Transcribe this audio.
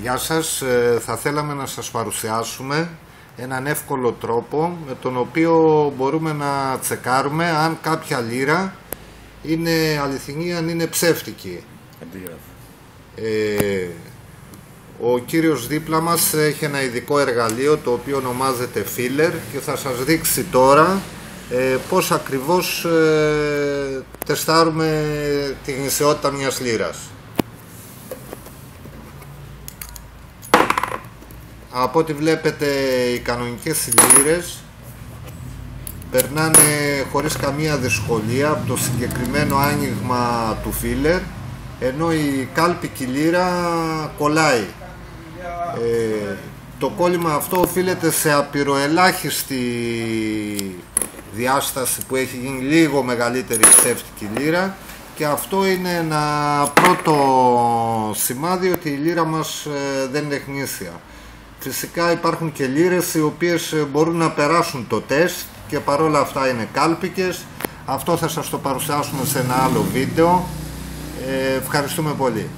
Γεια σας, θα θέλαμε να σας παρουσιάσουμε έναν εύκολο τρόπο με τον οποίο μπορούμε να τσεκάρουμε αν κάποια λίρα είναι αληθινή, αν είναι ψεύτικη. Ο κύριος δίπλα μας έχει ένα ειδικό εργαλείο το οποίο ονομάζεται Filler και θα σας δείξει τώρα πώς ακριβώς τεστάρουμε την γνησιότητα μιας λίρας. Από ό,τι βλέπετε, οι κανονικές λίρες περνάνε χωρίς καμία δυσκολία από το συγκεκριμένο άνοιγμα του Filler, ενώ η κάλπικη λίρα κολλάει. Το κόλλημα αυτό οφείλεται σε απειροελάχιστη διάσταση που έχει γίνει λίγο μεγαλύτερη ψεύτικη λίρα, και αυτό είναι ένα πρώτο σημάδι ότι η λίρα μας δεν είναι γνήσια. Φυσικά υπάρχουν και λίρες οι οποίες μπορούν να περάσουν το τεστ και παρόλα αυτά είναι κάλπικες. Αυτό θα σας το παρουσιάσουμε σε ένα άλλο βίντεο. Ευχαριστούμε πολύ.